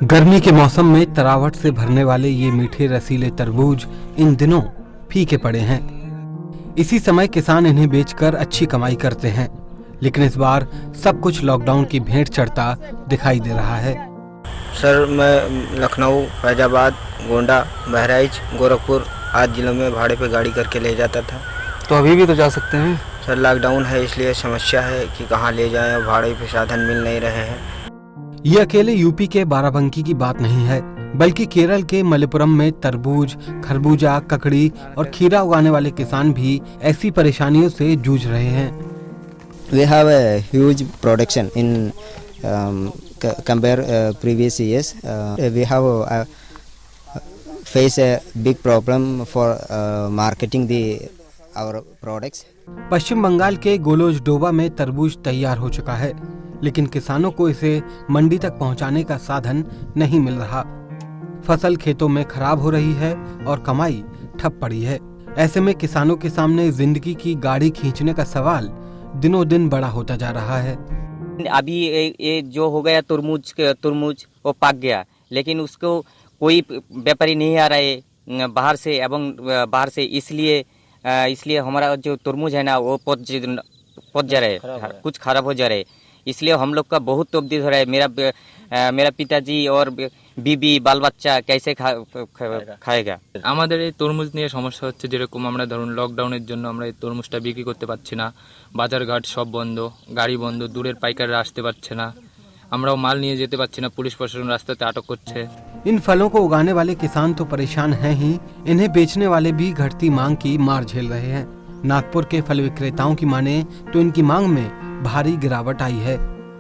गर्मी के मौसम में तरावट से भरने वाले ये मीठे रसीले तरबूज इन दिनों फीके पड़े हैं। इसी समय किसान इन्हें बेचकर अच्छी कमाई करते हैं, लेकिन इस बार सब कुछ लॉकडाउन की भेंट चढ़ता दिखाई दे रहा है। सर, मैं लखनऊ, फैजाबाद, गोंडा, बहराइच, गोरखपुर आदि जिलों में भाड़े पे गाड़ी करके ले जाता था। तो अभी भी तो जा सकते हैं सर, लॉकडाउन है इसलिए समस्या है कि कहाँ ले जाएं, भाड़े पे साधन मिल नहीं रहे हैं। ये अकेले यूपी के बाराबंकी की बात नहीं है, बल्कि केरल के मलप्पुरम में तरबूज, खरबूजा, ककड़ी और खीरा उगाने वाले किसान भी ऐसी परेशानियों से जूझ रहे हैं। We have a huge production in compare previous years. We have face a big problem for marketing our products. पश्चिम बंगाल के गोलोजडोबा में तरबूज तैयार हो चुका है, लेकिन किसानों को इसे मंडी तक पहुंचाने का साधन नहीं मिल रहा। फसल खेतों में खराब हो रही है और कमाई ठप पड़ी है। ऐसे में किसानों के सामने जिंदगी की गाड़ी खींचने का सवाल दिनों दिन बड़ा होता जा रहा है। अभी ये जो हो गया तुरमुज वो पक गया, लेकिन उसको कोई व्यापारी नहीं आ रहा है बाहर से इसलिए हमारा जो तुरमुज है ना वो पच जा रहा है, कुछ खराब हो जा रहा है। इसलिए हम लोग का बहुत तकलीफ हो रहा है। मेरा पिताजी और बीबी बाल बच्चा कैसे খায়গা। আমাদের এই তরমুজ নিয়ে সমস্যা হচ্ছে, যেরকম আমরা ধরুন লকডাউনের জন্য আমরা এই তরমুজটা বিক্রি করতে পারছি না, বাজারঘাট সব বন্ধ, গাড়ি বন্ধ, দূরের পাইকাররা আসতে পারছে না, আমরাও মাল নিয়ে যেতে পারছি না, পুলিশ প্রশাসন রাস্তাতে আটক করছে। इन फलों को उगाने वाले किसान तो परेशान हैं ही, इन्हें बेचने वाले भी घटती मांग की मार झेल रहे हैं। नागपुर के फल विक्रेताओं की माने तो इनकी मांग में भारी गिरावट आई है।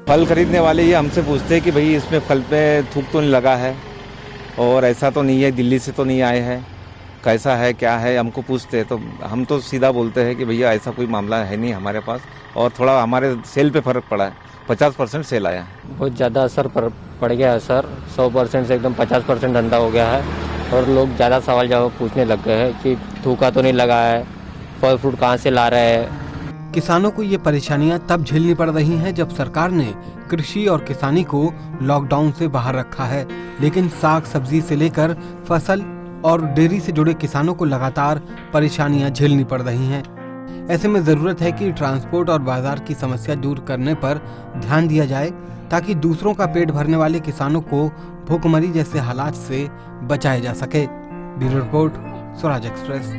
फल खरीदने वाले ये हमसे पूछते हैं कि भाई इसमें फल पे थूक तो नहीं लगा है, और ऐसा तो नहीं है, दिल्ली से तो नहीं आए हैं, कैसा है क्या है, हमको पूछते हैं। तो हम तो सीधा बोलते हैं कि भैया ऐसा कोई मामला है नहीं हमारे पास, और थोड़ा हमारे सेल पे फर्क पड़ा है, 50% सेल आया है। बहुत ज़्यादा असर पड़ गया है सर, 100% से एकदम 50% धंधा हो गया है, और लोग ज़्यादा सवाल जवाब पूछने लग गए हैं कि थूका तो नहीं लगा है, फल फ्रूट कहाँ से ला रहे हैं। किसानों को ये परेशानियां तब झेलनी पड़ रही हैं जब सरकार ने कृषि और किसानी को लॉकडाउन से बाहर रखा है, लेकिन साग सब्जी से लेकर फसल और डेयरी से जुड़े किसानों को लगातार परेशानियां झेलनी पड़ रही हैं। ऐसे में जरूरत है कि ट्रांसपोर्ट और बाजार की समस्या दूर करने पर ध्यान दिया जाए, ताकि दूसरों का पेट भरने वाले किसानों को भूखमरी जैसे हालात से बचाया जा सके। Bureau report, Swaraj express.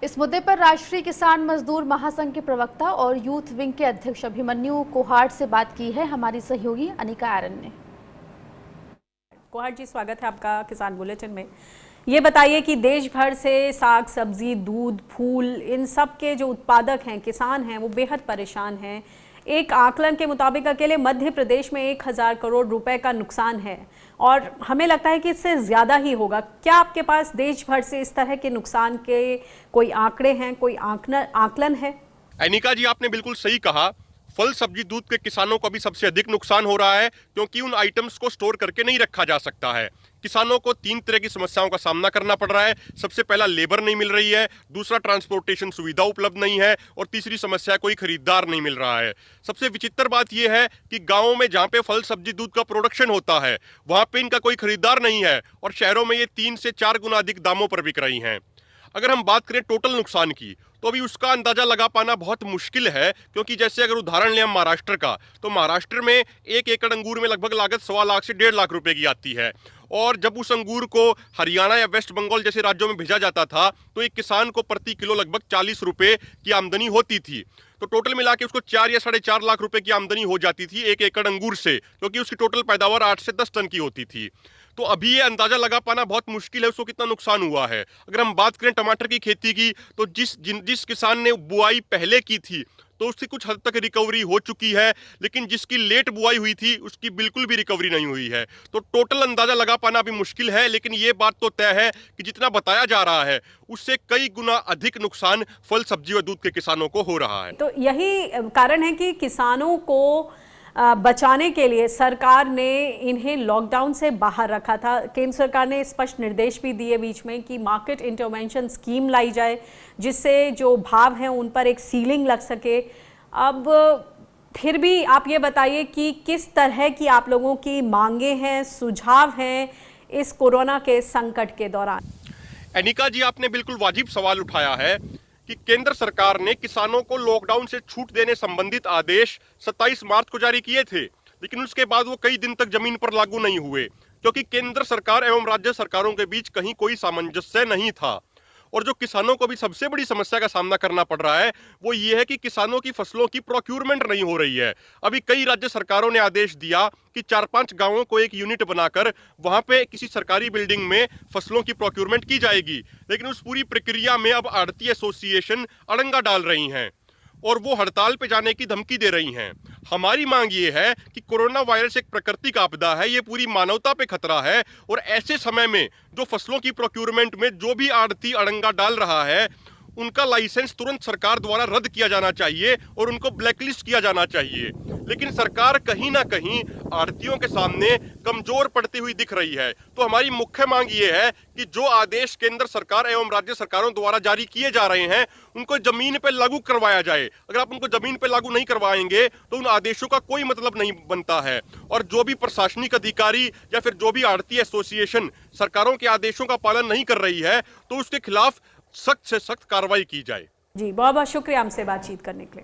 इस मुद्दे पर राष्ट्रीय किसान मजदूर महासंघ के प्रवक्ता और यूथ विंग के अध्यक्ष अभिमन्यु कोहाट से बात की है हमारी सहयोगी अनिका आर्यन ने। कोहाट जी, स्वागत है आपका किसान बुलेटिन में। ये बताइए कि देश भर से साग सब्जी, दूध, फूल, इन सब के जो उत्पादक हैं, किसान हैं, वो बेहद परेशान हैं। एक आकलन के मुताबिक अकेले मध्य प्रदेश में 1000 करोड़ रुपए का नुकसान है, और हमें लगता है कि इससे ज़्यादा ही होगा। क्या आपके पास देश भर से इस तरह के नुकसान के कोई आंकड़े हैं, कोई आकलन है? अनिका जी, आपने बिल्कुल सही कहा। फल सब्जी दूध के किसानों को भी सबसे अधिक नुकसान हो रहा है, क्योंकि उन आइटम्स को स्टोर करके नहीं रखा जा सकता है। किसानों को 3 तरह की समस्याओं का सामना करना पड़ रहा है। सबसे पहला, लेबर नहीं मिल रही है, दूसरा, ट्रांसपोर्टेशन सुविधा उपलब्ध नहीं है, और तीसरी समस्या, कोई खरीदार नहीं मिल रहा है। सबसे विचित्र बात यह है कि गाँवों में जहाँ पे फल सब्जी दूध का प्रोडक्शन होता है, वहाँ पे इनका कोई खरीदार नहीं है, और शहरों में ये 3 से 4 गुना अधिक दामों पर बिक रही हैं। अगर हम बात करें टोटल नुकसान की, तो अभी उसका अंदाजा लगा पाना बहुत मुश्किल है, क्योंकि जैसे अगर उदाहरण लें हम महाराष्ट्र का, तो महाराष्ट्र में 1 एकड़ अंगूर में लगभग लागत 1.25 लाख से 1.5 लाख रुपए की आती है। और जब उस अंगूर को हरियाणा या वेस्ट बंगाल जैसे राज्यों में भेजा जाता था, तो एक किसान को प्रति किलो लगभग 40 रुपए की आमदनी होती थी। तो टोटल मिला के उसको 4 या 4.5 लाख रुपए की आमदनी हो जाती थी 1 एकड़ अंगूर से, क्योंकि उसकी टोटल पैदावार 8 से 10 टन की होती थी। तो अभी ये अंदाजा लगा पाना बहुत मुश्किल है उसको कितना नुकसान हुआ है। अगर हम बात करें टमाटर की खेती की, तो जिस किसान ने बुआई पहले की थी, तो उसकी कुछ हद तक रिकवरी हो चुकी है, लेकिन जिसकी लेट बुआई हुई थी उसकी बिल्कुल भी रिकवरी नहीं हुई है। तो टोटल अंदाजा लगा पाना अभी मुश्किल है, लेकिन ये बात तो तय है कि जितना बताया जा रहा है उससे कई गुना अधिक नुकसान फल सब्जी और दूध के किसानों को हो रहा है। तो यही कारण है कि किसानों को बचाने के लिए सरकार ने इन्हें लॉकडाउन से बाहर रखा था। केंद्र सरकार ने स्पष्ट निर्देश भी दिए बीच में कि मार्केट इंटरवेंशन स्कीम लाई जाए, जिससे जो भाव हैं उन पर एक सीलिंग लग सके। अब फिर भी आप ये बताइए कि किस तरह की आप लोगों की मांगे हैं, सुझाव हैं इस कोरोना के संकट के दौरान। अनिका जी, आपने बिल्कुल वाजिब सवाल उठाया है कि केंद्र सरकार ने किसानों को लॉकडाउन से छूट देने संबंधित आदेश 27 मार्च को जारी किए थे, लेकिन उसके बाद वो कई दिन तक जमीन पर लागू नहीं हुए क्योंकि केंद्र सरकार एवं राज्य सरकारों के बीच कहीं कोई सामंजस्य नहीं था। और जो किसानों को भी सबसे बड़ी समस्या का सामना करना पड़ रहा है वो ये है कि किसानों की फसलों की प्रोक्यूरमेंट नहीं हो रही है। अभी कई राज्य सरकारों ने आदेश दिया कि 4-5 गांवों को एक यूनिट बनाकर वहां पे किसी सरकारी बिल्डिंग में फसलों की प्रोक्यूरमेंट की जाएगी, लेकिन उस पूरी प्रक्रिया में अब आढ़ती एसोसिएशन अड़ंगा डाल रही हैं और वो हड़ताल पे जाने की धमकी दे रही हैं। हमारी मांग ये है कि कोरोना वायरस एक प्राकृतिक आपदा है, ये पूरी मानवता पे खतरा है और ऐसे समय में जो फसलों की प्रोक्यूरमेंट में जो भी आढ़ती अड़ंगा डाल रहा है उनका लाइसेंस तुरंत सरकार द्वारा रद्द किया जाना चाहिए और उनको ब्लैकलिस्ट किया जाना चाहिए। लेकिन सरकार कहीं ना कहीं आढ़तियों के सामने कमजोर पड़ती हुई दिख रही है। तो हमारी मुख्य मांग ये है कि जो आदेश केंद्र सरकार एवं राज्य सरकारों द्वारा जारी किए जा रहे हैं उनको जमीन पर लागू करवाया जाए। अगर आप उनको जमीन पर लागू नहीं करवाएंगे तो उन आदेशों का कोई मतलब नहीं बनता है। और जो भी प्रशासनिक अधिकारी या फिर जो भी आढ़ती एसोसिएशन सरकारों के आदेशों का पालन नहीं कर रही है तो उसके खिलाफ सख्त से सख्त कार्रवाई की जाए। जी, बहुत बहुत शुक्रिया हमसे बातचीत करने के लिए।